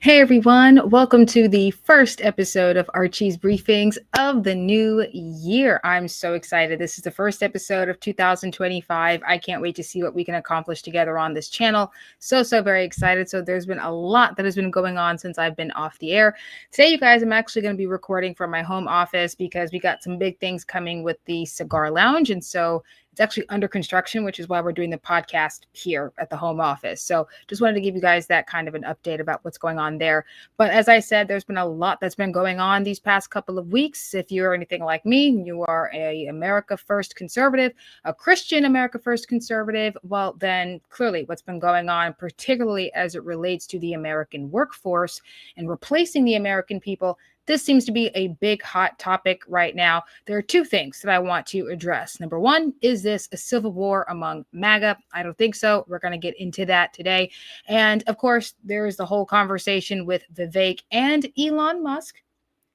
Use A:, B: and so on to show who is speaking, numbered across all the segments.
A: Hey everyone, welcome to the first episode of Archie's Briefings of the new year. I'm so excited. This is the first episode of 2025. I can't wait to see what we can accomplish together on this channel. So very excited. So there's been a lot that has been going on since I've been off the air. Today, you guys, I'm actually going to be recording from my home office because we got some big things coming with the cigar lounge. And so it's actually under construction, which is why we're doing the podcast here at the home office. So just wanted to give you guys that kind of an update about what's going on there. But as I said, there's been a lot that's been going on these past couple of weeks. If you're anything like me, you are a America First conservative, a Christian America First conservative, well, then clearly what's been going on, particularly as it relates to the American workforce and replacing the American people, this seems to be a big hot topic right now. There are two things that I want to address. Number one, is this a civil war among MAGA? I don't think so. We're going to get into that today. And of course, there is the whole conversation with Vivek and Elon Musk.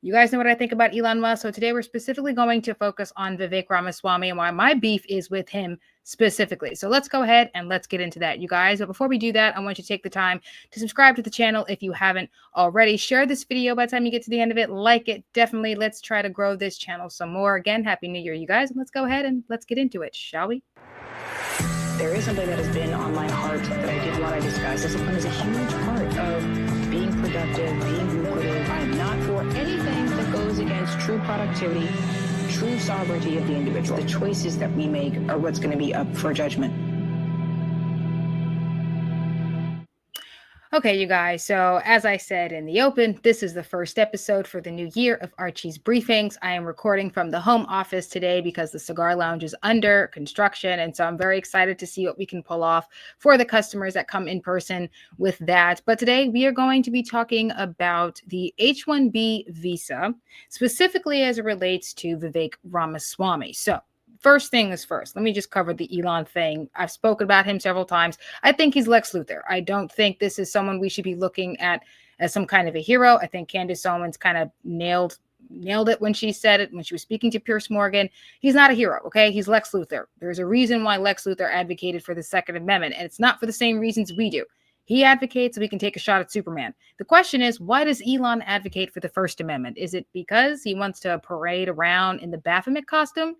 A: You guys know what I think about Elon Musk. So today we're specifically going to focus on Vivek Ramaswamy and why my beef is with him specifically. So let's go ahead and let's get into that, you guys. But before we do that, I want you to take the time to subscribe to the channel if you haven't already. Share this video by the time you get to the end of it. Like it. Definitely. Let's try to grow this channel some more. Again, Happy New Year, you guys. And let's go ahead and let's get into it, shall we?
B: There is something that has been on my heart that I did want to discuss. Discipline is a huge part of being productive, being lucrative. I'm not for anything that goes against true productivity, true sovereignty of the individual. The choices that we make are what's going to be up for judgment.
A: Okay, you guys, so as I said in the open, this is the first episode for the new year of Archie's Briefings. I am recording from the home office today because the cigar lounge is under construction, and so I'm very excited to see what we can pull off for the customers that come in person with that. But today we are going to be talking about the H-1B visa, specifically as it relates to Vivek Ramaswamy. So first thing is first, let me just cover the Elon thing. I've spoken about him several times. I think he's Lex Luthor. I don't think this is someone we should be looking at as some kind of a hero. I think Candace Owens kind of nailed it when she said it, when she was speaking to Pierce Morgan. He's not a hero, okay? He's Lex Luthor. There's a reason why Lex Luthor advocated for the Second Amendment, and it's not for the same reasons we do. He advocates so we can take a shot at Superman. The question is, why does Elon advocate for the First Amendment? Is it because he wants to parade around in the Baphomet costume?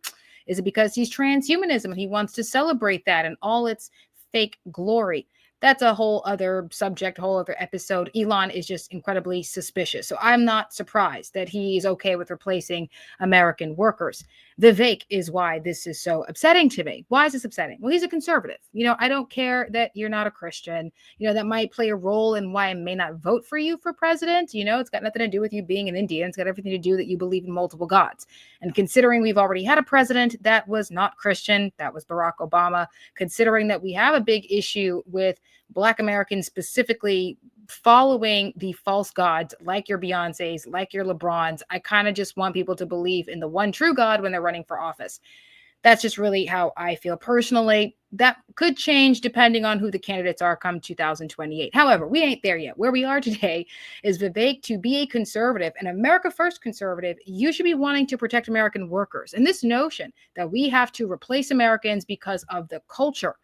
A: Is it because he's transhumanism and he wants to celebrate that and all its fake glory? That's a whole other subject, a whole other episode. Elon is just incredibly suspicious. So I'm not surprised that he's okay with replacing American workers. Vivek is why this is so upsetting to me. Why is this upsetting? Well, he's a conservative. I don't care that you're not a Christian. That might play a role in why I may not vote for you for president. It's got nothing to do with you being an Indian. It's got everything to do that you believe in multiple gods. And considering we've already had a president that was not Christian, that was Barack Obama, considering that we have a big issue with Black Americans specifically following the false gods like your Beyoncés, like your LeBrons, I kind of just want people to believe in the one true God when they're running for office. That's just really how I feel personally. That could change depending on who the candidates are come 2028. However, we ain't there yet. Where we are today is Vivek, to be a conservative, an America First conservative, you should be wanting to protect American workers. And this notion that we have to replace Americans because of the culture,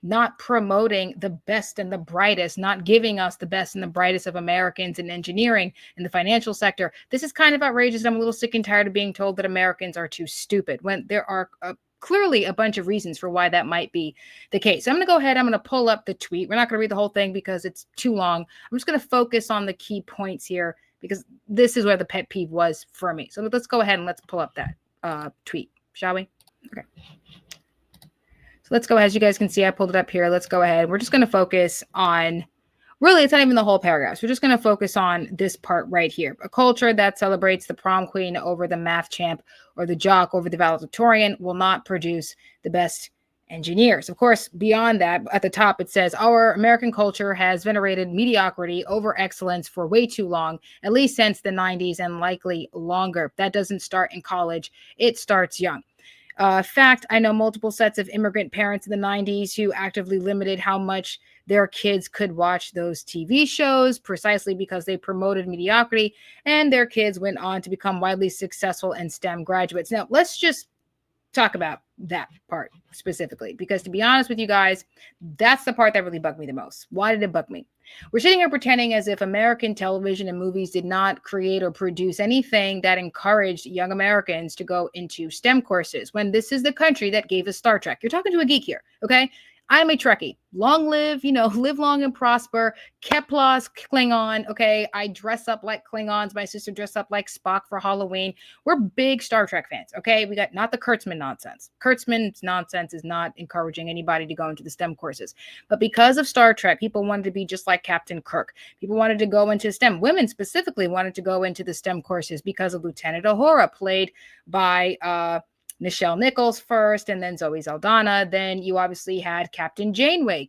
A: not promoting the best and the brightest, not giving us the best and the brightest of Americans in engineering, in the financial sector. This is kind of outrageous. I'm a little sick and tired of being told that Americans are too stupid when there are clearly a bunch of reasons for why that might be the case. So I'm going to go ahead. I'm going to pull up the tweet. We're not going to read the whole thing because it's too long. I'm just going to focus on the key points here because this is where the pet peeve was for me. So let's go ahead and let's pull up that tweet, shall we? Okay. Let's go ahead. As you guys can see, I pulled it up here. Let's go ahead. We're just going to focus on, really, it's not even the whole paragraph. We're just going to focus on this part right here. A culture that celebrates the prom queen over the math champ or the jock over the valedictorian will not produce the best engineers. Of course, beyond that, at the top, it says, our American culture has venerated mediocrity over excellence for way too long, at least since the 90s and likely longer. That doesn't start in college. It starts young. Fact, I know multiple sets of immigrant parents in the 90s who actively limited how much their kids could watch those TV shows precisely because they promoted mediocrity, and their kids went on to become widely successful and STEM graduates. Now, let's just talk about that part specifically, because to be honest with you guys, that's the part that really bugged me the most. Why did it bug me? We're sitting here pretending as if American television and movies did not create or produce anything that encouraged young Americans to go into STEM courses, when this is the country that gave us Star Trek. You're talking to a geek here, okay? I'm a Trekkie. Long live, live long and prosper. Kepler's Klingon, okay? I dress up like Klingons. My sister dressed up like Spock for Halloween. We're big Star Trek fans, okay? We got not the Kurtzman nonsense. Kurtzman's nonsense is not encouraging anybody to go into the STEM courses. But because of Star Trek, people wanted to be just like Captain Kirk. People wanted to go into STEM. Women specifically wanted to go into the STEM courses because of Lieutenant Uhura, played by Nichelle Nichols first, and then Zoe Saldana. Then you obviously had Captain Janeway,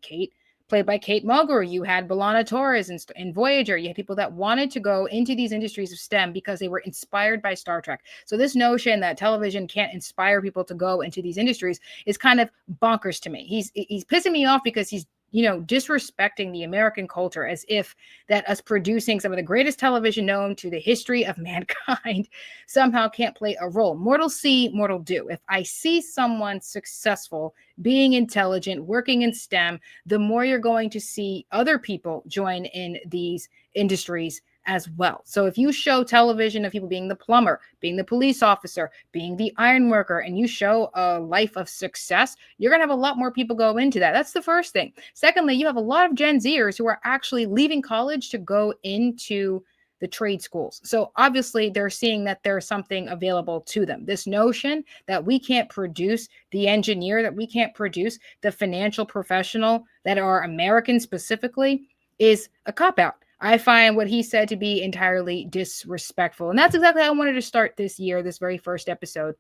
A: played by Kate Mulgrew. You had B'Elanna Torres in Voyager. You had people that wanted to go into these industries of STEM because they were inspired by Star Trek. So this notion that television can't inspire people to go into these industries is kind of bonkers to me. He's pissing me off because he's disrespecting the American culture, as if that us producing some of the greatest television known to the history of mankind somehow can't play a role. Mortal see, mortal do. If I see someone successful, being intelligent, working in STEM, the more you're going to see other people join in these industries as well. So if you show television of people being the plumber, being the police officer, being the iron worker, and you show a life of success, you're going to have a lot more people go into that. That's the first thing. Secondly, you have a lot of Gen Zers who are actually leaving college to go into the trade schools. So obviously they're seeing that there's something available to them. This notion that we can't produce the engineer, that we can't produce the financial professional that are American specifically, is a cop-out. I find what he said to be entirely disrespectful. And that's exactly how I wanted to start this year, this very first episode,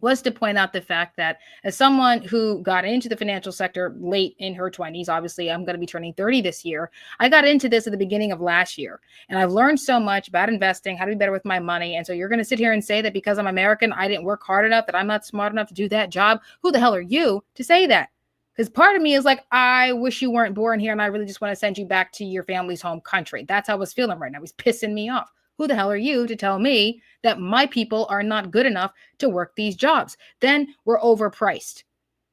A: was to point out the fact that as someone who got into the financial sector late in her 20s, obviously I'm going to be turning 30 this year. I got into this at the beginning of last year, and I've learned so much about investing, how to be better with my money. And so you're going to sit here and say that because I'm American, I didn't work hard enough, that I'm not smart enough to do that job. Who the hell are you to say that? Because part of me is like, I wish you weren't born here, and I really just want to send you back to your family's home country. That's how I was feeling right now. He's pissing me off. Who the hell are you to tell me that my people are not good enough to work these jobs? Then we're overpriced.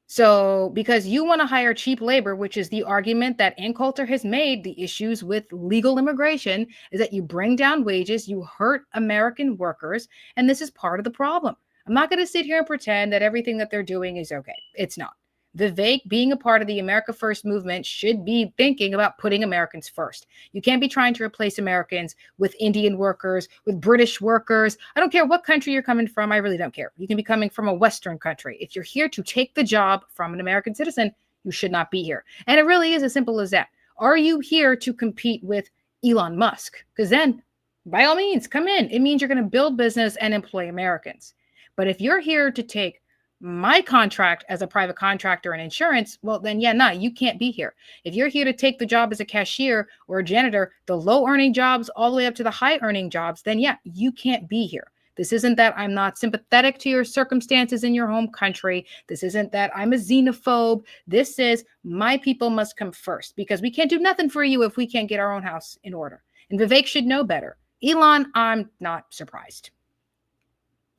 A: So because you want to hire cheap labor, which is the argument that Ann Coulter has made, the issues with legal immigration is that you bring down wages, you hurt American workers, and this is part of the problem. I'm not going to sit here and pretend that everything that they're doing is okay. It's not. Vivek, being a part of the America First movement, should be thinking about putting Americans first. You can't be trying to replace Americans with Indian workers, with British workers. I don't care what country you're coming from. I really don't care. You can be coming from a Western country. If you're here to take the job from an American citizen, you should not be here. And it really is as simple as that. Are you here to compete with Elon Musk? Because then, by all means, come in. It means you're going to build business and employ Americans. But if you're here to take my contract as a private contractor in insurance, well, then, you can't be here. If you're here to take the job as a cashier or a janitor, the low earning jobs all the way up to the high earning jobs, then you can't be here. This isn't that I'm not sympathetic to your circumstances in your home country. This isn't that I'm a xenophobe. This is my people must come first, because we can't do nothing for you if we can't get our own house in order. And Vivek should know better. Elon, I'm not surprised.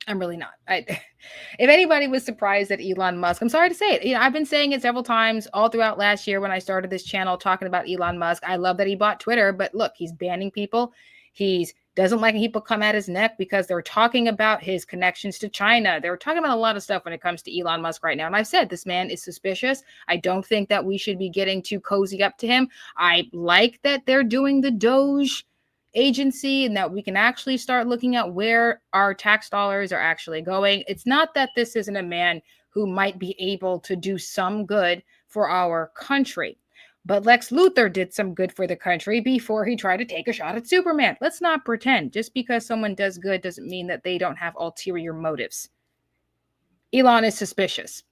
A: I'm really not. If anybody was surprised at Elon Musk, I'm sorry to say it. I've been saying it several times all throughout last year when I started this channel talking about Elon Musk. I love that he bought Twitter, but look, he's banning people. He doesn't like people come at his neck because they're talking about his connections to China. They're talking about a lot of stuff when it comes to Elon Musk right now. And I've said this man is suspicious. I don't think that we should be getting too cozy up to him. I like that they're doing the Doge agency and that we can actually start looking at where our tax dollars are actually going. It's not that this isn't a man who might be able to do some good for our country, but Lex Luthor did some good for the country before he tried to take a shot at Superman. Let's not pretend. Just because someone does good doesn't mean that they don't have ulterior motives. Elon is suspicious.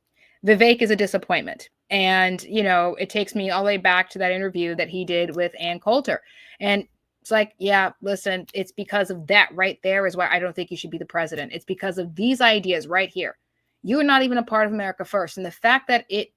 A: Vivek is a disappointment. And, it takes me all the way back to that interview that he did with Ann Coulter. And it's like, listen, it's because of that right there is why I don't think you should be the president. It's because of these ideas right here. You're not even a part of America First. And the fact that it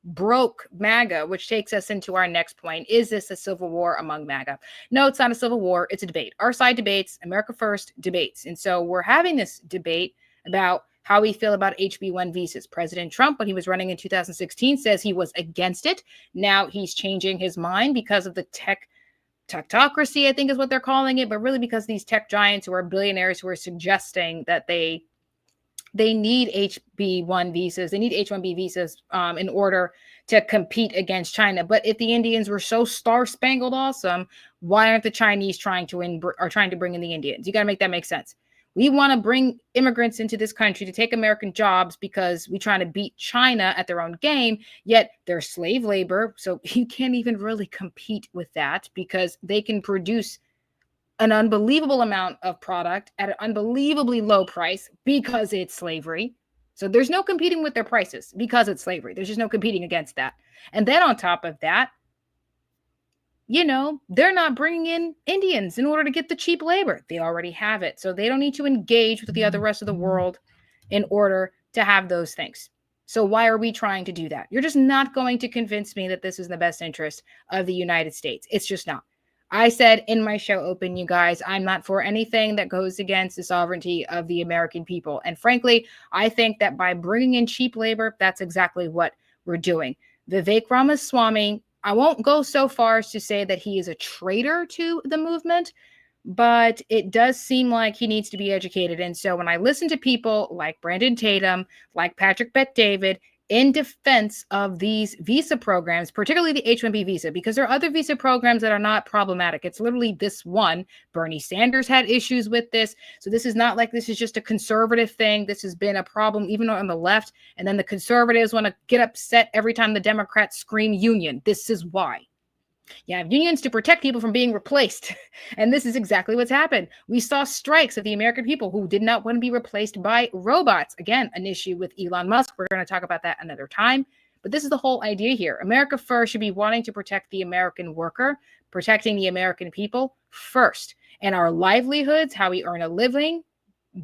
A: broke MAGA, which takes us into our next point, is this a civil war among MAGA? No, it's not a civil war. It's a debate. Our side debates, America First debates. And so we're having this debate about how we feel about HB1 visas. President Trump, when he was running in 2016, says he was against it. Now he's changing his mind because of the technocracy, I think is what they're calling it, but really because these tech giants who are billionaires who are suggesting that they need HB1 visas, they need H1B visas in order to compete against China. But if the Indians were so star-spangled awesome, why aren't the Chinese trying to bring in the Indians? You got to make that make sense. We want to bring immigrants into this country to take American jobs because we're trying to beat China at their own game, yet they're slave labor. So you can't even really compete with that because they can produce an unbelievable amount of product at an unbelievably low price because it's slavery. So there's no competing with their prices because it's slavery. There's just no competing against that. And then on top of that, they're not bringing in Indians in order to get the cheap labor. They already have it. So they don't need to engage with the rest of the world in order to have those things. So why are we trying to do that? You're just not going to convince me that this is in the best interest of the United States. It's just not. I said in my show open, you guys, I'm not for anything that goes against the sovereignty of the American people. And frankly, I think that by bringing in cheap labor, that's exactly what we're doing. Vivek Ramaswamy, I won't go so far as to say that he is a traitor to the movement, but it does seem like he needs to be educated. And so when I listen to people like Brandon Tatum, like Patrick Bet-David, in defense of these visa programs, particularly the H-1B visa, because there are other visa programs that are not problematic. It's literally this one. Bernie Sanders had issues with this. So this is not like this is just a conservative thing. This has been a problem even on the left. And then the conservatives want to get upset every time the Democrats scream union. This is why. You have unions to protect people from being replaced. And this is exactly what's happened. We saw strikes of the American people who did not want to be replaced by robots. Again, an issue with Elon Musk. We're going to talk about that another time. But this is the whole idea here. America First should be wanting to protect the American worker, protecting the American people first. And our livelihoods, how we earn a living,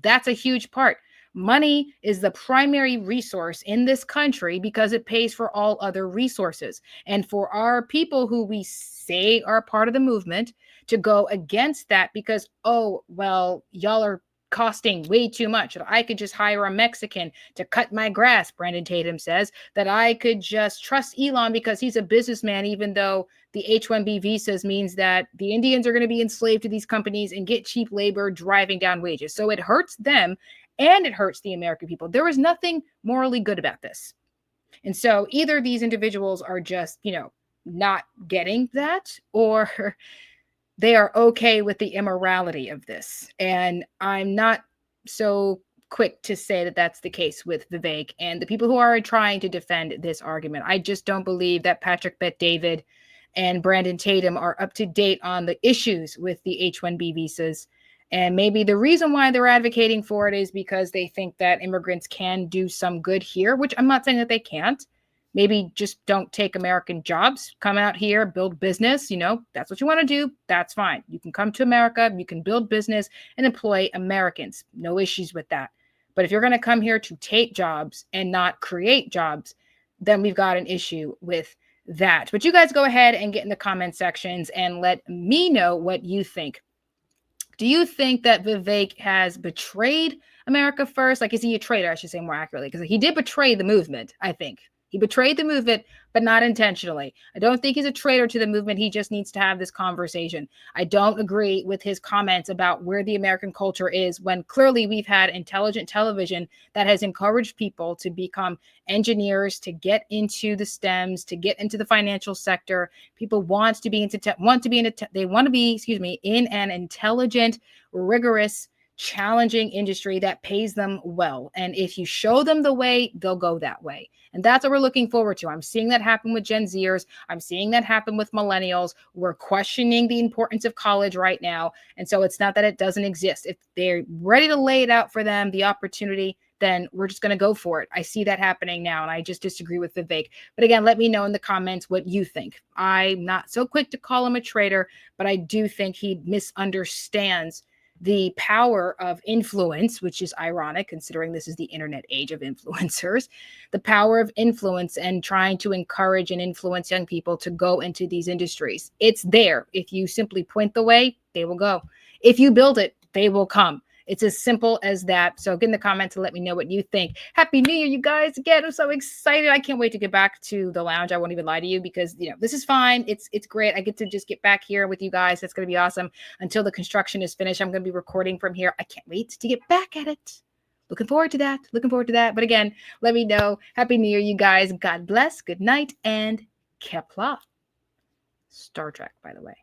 A: that's a huge part. Money is the primary resource in this country because it pays for all other resources. And for our people who we say are part of the movement to go against that because, oh, well, y'all are costing way too much. That I could just hire a Mexican to cut my grass, Brandon Tatum says, that I could just trust Elon because he's a businessman, even though the H-1B visas means that the Indians are going to be enslaved to these companies and get cheap labor driving down wages. So it hurts them. And it hurts the American people. There is nothing morally good about this. And so either these individuals are just, not getting that, or they are okay with the immorality of this. And I'm not so quick to say that that's the case with Vivek and the people who are trying to defend this argument. I just don't believe that Patrick Bet-David and Brandon Tatum are up to date on the issues with the H-1B visas. And maybe the reason why they're advocating for it is because they think that immigrants can do some good here, which I'm not saying that they can't. Maybe just don't take American jobs, come out here, build business. That's what you want to do. That's fine. You can come to America, you can build business and employ Americans. No issues with that. But if you're going to come here to take jobs and not create jobs, then we've got an issue with that. But you guys go ahead and get in the comment sections and let me know what you think. Do you think that Vivek has betrayed America First? Like, is he a traitor? I should say more accurately, because he did betray the movement, I think. He betrayed the movement, but not intentionally. I don't think he's a traitor to the movement. He just needs to have this conversation. I don't agree with his comments about where the American culture is when clearly we've had intelligent television that has encouraged people to become engineers, to get into the STEMs, to get into the financial sector. People want to be in an intelligent, rigorous, challenging industry that pays them well. And if you show them the way, they'll go that way. And that's what we're looking forward to. I'm seeing that happen with Gen Zers. I'm seeing that happen with millennials. We're questioning the importance of college right now. And so it's not that it doesn't exist. If they're ready to lay it out for them, the opportunity, then we're just going to go for it. I see that happening now, and I just disagree with Vivek. But again, let me know in the comments what you think. I'm not so quick to call him a traitor, but I do think he misunderstands the power of influence, which is ironic considering this is the internet age of influencers, the power of influence and trying to encourage and influence young people to go into these industries. It's there. If you simply point the way, they will go. If you build it, they will come. It's as simple as that. So get in the comments and let me know what you think. Happy New Year, you guys. Again, I'm so excited. I can't wait to get back to the lounge. I won't even lie to you because, this is fine. It's great. I get to just get back here with you guys. That's going to be awesome. Until the construction is finished, I'm going to be recording from here. I can't wait to get back at it. Looking forward to that. But again, let me know. Happy New Year, you guys. God bless. Good night and Kepler. Star Trek, by the way.